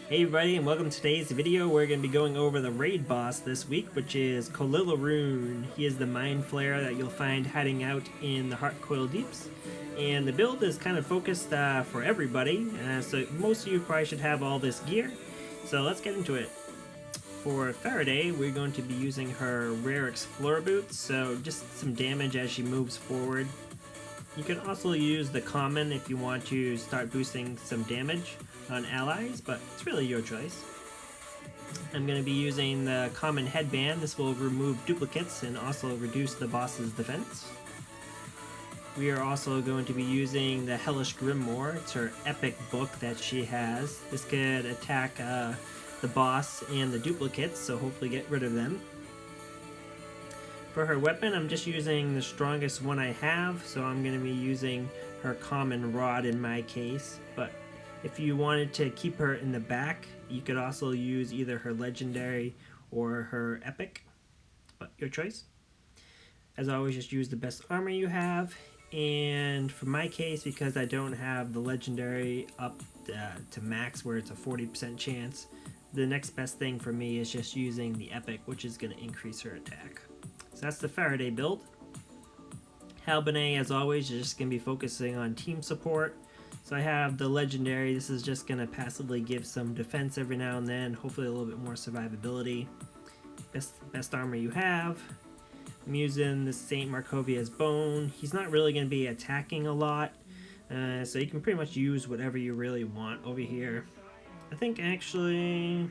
Hey everybody, and welcome to today's video. We're going to be going over the raid boss this week, which is Qhollilaroon. He is the mind flayer that you'll find hiding out in the Qhollideeps. And the build is kind of focused for everybody, so most of you probably should have all this gear. So let's get into it. For Farideh, we're going to be using her rare explorer boots, so just some damage as she moves forward. You can also use the common if you want to start boosting some damage on allies, but it's really your choice. I'm going to be using the common headband. This will remove duplicates and also reduce the boss's defense. We are also going to be using the Hellish Grimoire. It's her epic book that she has. This could attack the boss and the duplicates, so hopefully get rid of them. For her weapon, I'm just using the strongest one I have, so I'm going to be using her common rod in my case. But if you wanted to keep her in the back, you could also use either her legendary or her epic, but your choice. As always, just use the best armor you have. And for my case, because I don't have the legendary up to max where it's a 40% chance, the next best thing for me is just using the epic, which is going to increase her attack. So that's the Farideh build. Halbenet, as always, is just going to be focusing on team support. So I have the legendary. This is just going to passively give some defense every now and then, hopefully a little bit more survivability. Best armor you have. I'm using the St. Markovia's Bone. He's not really going to be attacking a lot, so you can pretty much use whatever you really want over here. I think actually,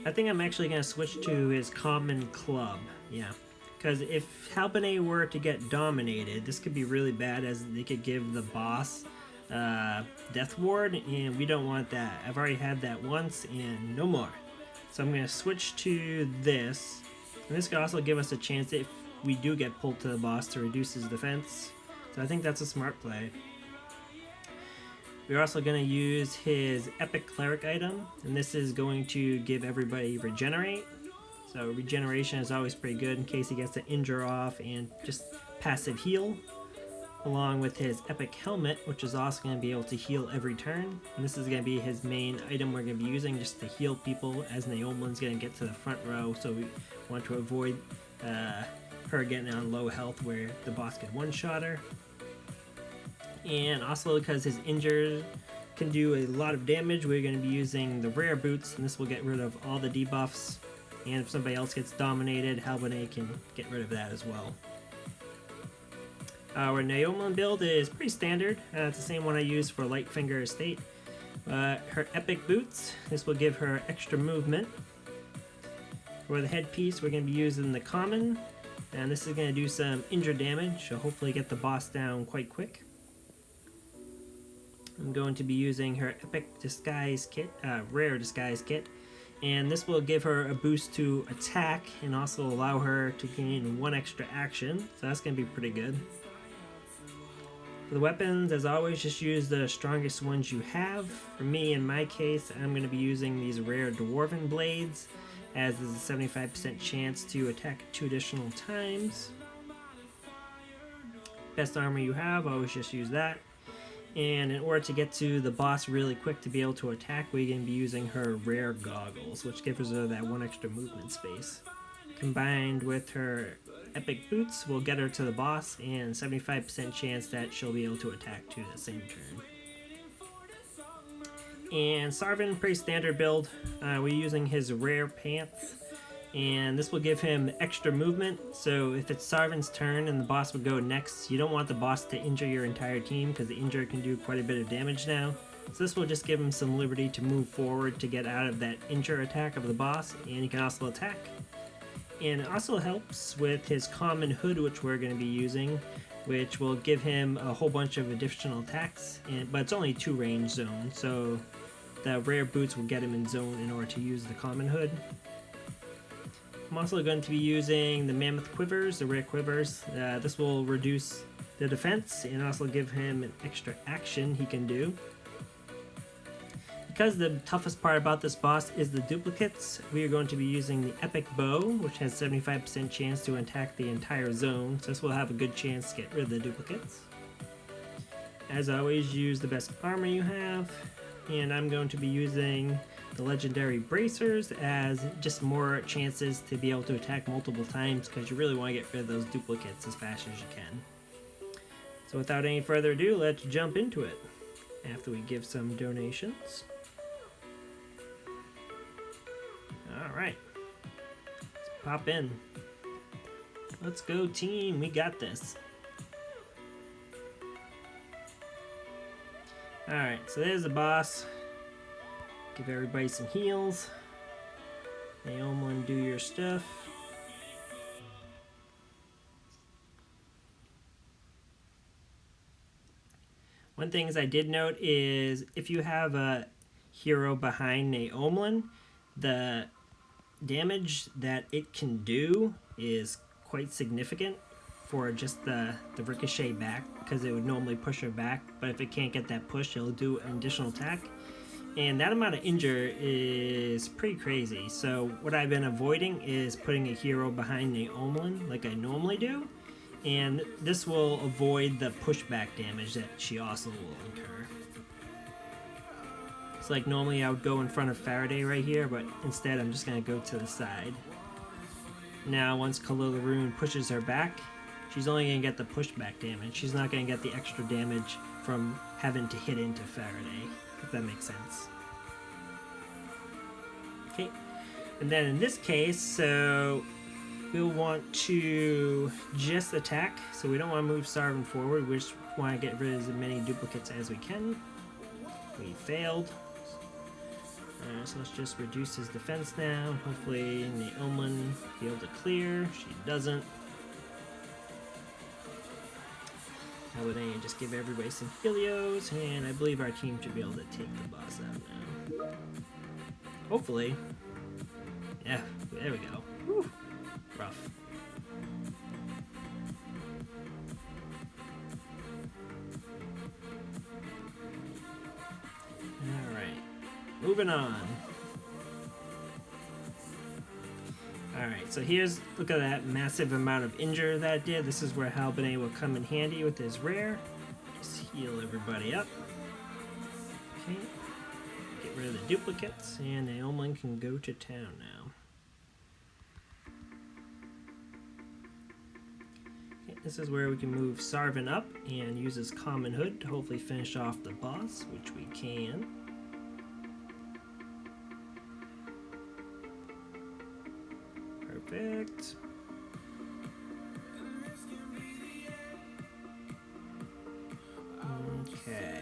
I think I'm actually going to switch to his common club, yeah. Because if Halbenet were to get dominated, this could be really bad, as they could give the boss Death Ward, and we don't want that. I've already had that once, and no more. So I'm going to switch to this, and this could also give us a chance if we do get pulled to the boss to reduce his defense. So I think that's a smart play. We're also going to use his Epic Cleric item, and this is going to give everybody Regenerate. So regeneration is always pretty good in case he gets to injure off and just passive heal. Along with his Epic Helmet, which is also going to be able to heal every turn. And this is going to be his main item we're going to be using just to heal people, as Naomlen's going to get to the front row, so we want to avoid her getting on low health where the boss could one-shot her. And also because his injure can do a lot of damage, we're going to be using the rare boots, and this will get rid of all the debuffs. And if somebody else gets dominated, Halbenet can get rid of that as well. Our Naomlen build is pretty standard. It's the same one I use for Lightfinger Estate. Her epic boots, this will give her extra movement. For the headpiece, we're going to be using the common, and this is going to do some injure damage, so hopefully get the boss down quite quick. I'm going to be using her Epic Disguise Kit, Rare Disguise Kit, and this will give her a boost to attack and also allow her to gain one extra action, so that's going to be pretty good. For the weapons, as always, just use the strongest ones you have. For me, in my case, I'm going to be using these rare Dwarven Blades, as there's a 75% chance to attack 2 additional times. Best armor you have, always just use that. And in order to get to the boss really quick to be able to attack, we're going to be using her rare goggles, which gives her that 1 extra movement space. Combined with her epic boots, we'll get her to the boss, and 75% chance that she'll be able to attack to the same turn. And Saarvin, pretty standard build. We're using his rare pants, and this will give him extra movement. So if it's Saarvin's turn and the boss would go next, you don't want the boss to injure your entire team, because the injure can do quite a bit of damage now. So this will just give him some liberty to move forward to get out of that injure attack of the boss, and he can also attack. And it also helps with his common hood, which we're going to be using, which will give him a whole bunch of additional attacks, but it's only 2 range zones, so the rare boots will get him in zone in order to use the common hood. I'm also going to be using the Mammoth Quivers, the rare quivers. This will reduce the defense and also give him an extra action he can do. Because the toughest part about this boss is the duplicates, we are going to be using the Epic Bow, which has 75% chance to attack the entire zone, so this will have a good chance to get rid of the duplicates. As always, use the best armor you have. and I'm going to be using the legendary bracers as just more chances to be able to attack multiple times, because you really want to get rid of those duplicates as fast as you can. So without any further ado, let's jump into it after we give some donations. Alright, let's pop in. Let's go team, we got this. Alright, so there's the boss. Give everybody some heals. Naomlen, do your stuff. One thing I did note is if you have a hero behind Naomlen, the damage that it can do is quite significant for just the ricochet back, because it would normally push her back, but if it can't get that push, it'll do an additional attack. And that amount of injure is pretty crazy. So what I've been avoiding is putting a hero behind Naomlen like I normally do, and this will avoid the pushback damage that she also will incur. It's like normally I would go in front of Farideh right here, but instead I'm just going to go to the side. Now once Qhollilaroon pushes her back, she's only going to get the pushback damage. She's not going to get the extra damage from having to hit into Farideh, if that makes sense. Okay, and then in this case, so we'll want to just attack, so we don't want to move Saarvin forward. We just want to get rid of as many duplicates as we can. We failed. So let's just reduce his defense now. Hopefully Naomlen be able to clear. She doesn't. Halbenet, just give everybody some Helios, and I believe our team should be able to take the boss out now. Hopefully. Yeah, there we go. Whew. Rough. Alright, moving on. Alright, so here's, look at that massive amount of injure that it did. This is where Halbenet will come in handy with his rare. Just heal everybody up. Okay, get rid of the duplicates, and Naomlen can go to town now. Okay, this is where we can move Saarvin up and use his common hood to hopefully finish off the boss, which we can. Perfect. Okay.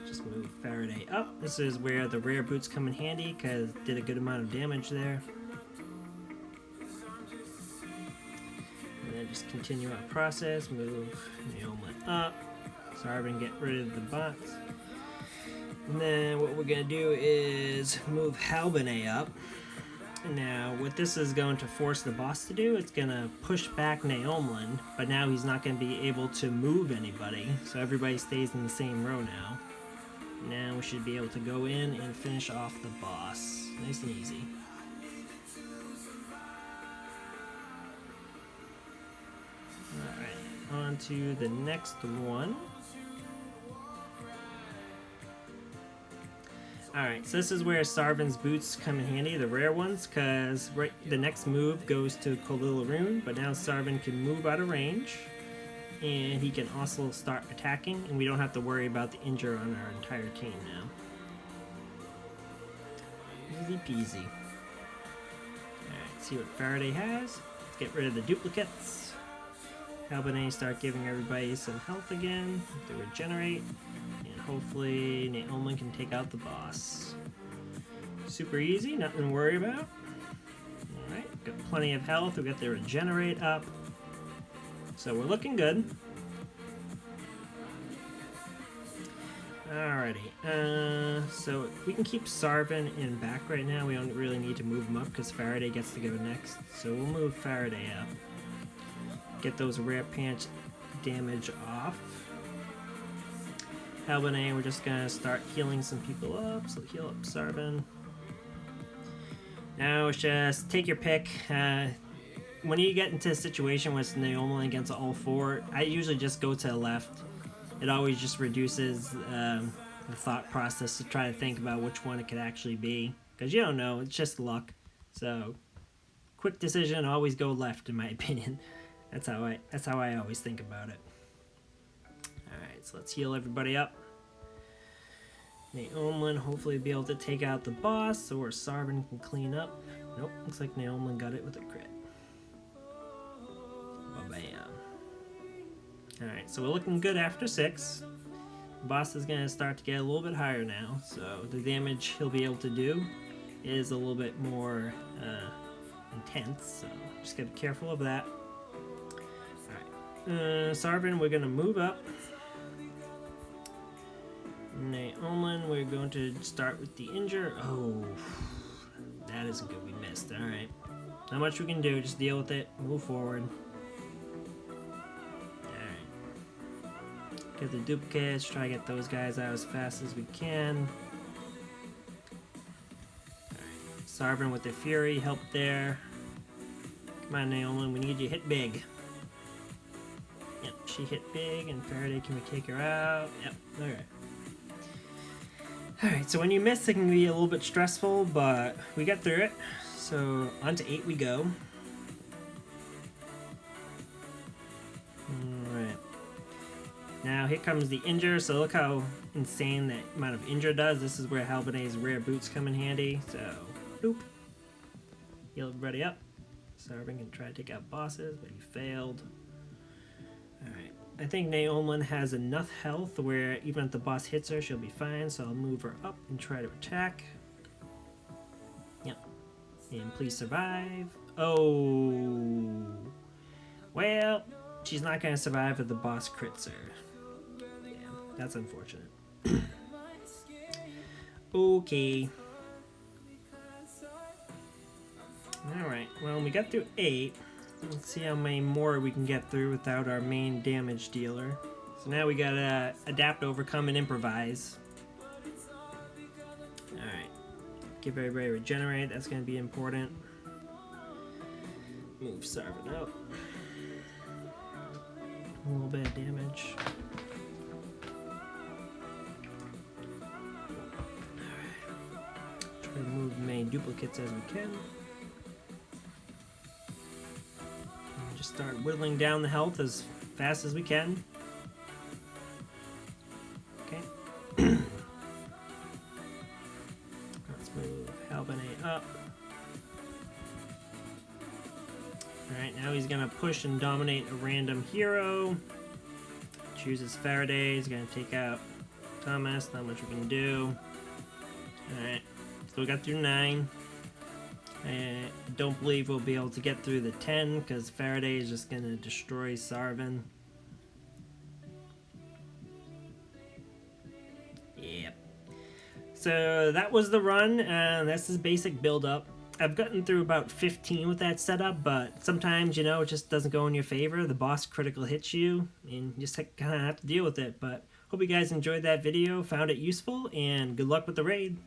Just move Farideh up. This is where the rare boots come in handy, because it did a good amount of damage there. And then just continue our process. Move Naomlen up. Saarvin, get rid of the bots. And then what we're going to do is move Halbenet up. Now, what this is going to force the boss to do, it's going to push back Naomlen, but now he's not going to be able to move anybody, so everybody stays in the same row now. Now we should be able to go in and finish off the boss. Nice and easy. Alright, on to the next one. Alright, so this is where Saarvin's boots come in handy, the rare ones, because the next move goes to Qhollilaroon, but now Saarvin can move out of range, and he can also start attacking, and we don't have to worry about the injure on our entire team now. Easy peasy. Alright, see what Farideh has. Let's get rid of the duplicates. Halbenet, start giving everybody some health again to regenerate. Hopefully Naomlen can take out the boss. Super easy, nothing to worry about. Alright, got plenty of health, we got the regenerate up. So we're looking good. Alrighty, so we can keep Saarvin in back right now. We don't really need to move him up because Farideh gets to go next. So we'll move Farideh up. Get those rare pants damage off. Halbenet, we're just gonna start healing some people up, so heal up Saarvin. Now it's just take your pick. When you get into a situation with Naomlen against all four, I usually just go to the left. It always just reduces the thought process to try to think about which one it could actually be, because you don't know, it's just luck. So quick decision, always go left in my opinion. That's how I always think about it. Alright, so let's heal everybody up. Naomlen hopefully be able to take out the boss, or Saarvin can clean up. Nope, looks like Naomlen got it with a crit. Bam. Alright, so we're looking good after 6. The boss is going to start to get a little bit higher now, so the damage he'll be able to do is a little bit more intense, so just gotta be careful of that. Alright, Saarvin, we're going to move up. Naomlen, we're going to start with the injure. Oh, that isn't good, we missed. Alright, not much we can do, just deal with it, move forward. Get the duplicates, try to get those guys out as fast as we can. Alright, Saarvin with the Fury, help there. Come on, Naomlen, we need you to hit big. Yep, she hit big, and Farideh, can we take her out? Yep, alright. Alright, so when you miss, it can be a little bit stressful, but we get through it. So, on to 8 we go. Now here comes the injure, so look how insane that amount of injure does. This is where Halbenet's rare boots come in handy, so boop. Heal everybody up. Saarvin can try to take out bosses, but he failed. Alright, I think Naomlen has enough health where even if the boss hits her, she'll be fine, so I'll move her up and try to attack. Yep. And please survive. Oh. Well, she's not going to survive if the boss crits her. That's unfortunate. Okay. Alright, well, we got through 8. Let's see how many more we can get through without our main damage dealer. So now we gotta adapt, overcome, and improvise. Alright. Give everybody regenerate, that's gonna be important. Move Saarvin out. A little bit of damage. Remove as many duplicates as we can. And just start whittling down the health as fast as we can. Okay. Let's move Halbenet up. Alright, now he's gonna push and dominate a random hero. Chooses Farideh, he's gonna take out Thomas, not much we can do. Alright. So we got through 9. I don't believe we'll be able to get through the 10 because Farideh is just going to destroy Saarvin. Yep. So that was the run, and that's the basic build up. I've gotten through about 15 with that setup, but sometimes, you know, it just doesn't go in your favor. The boss critical hits you, and you just kind of have to deal with it. But hope you guys enjoyed that video, found it useful, and good luck with the raid.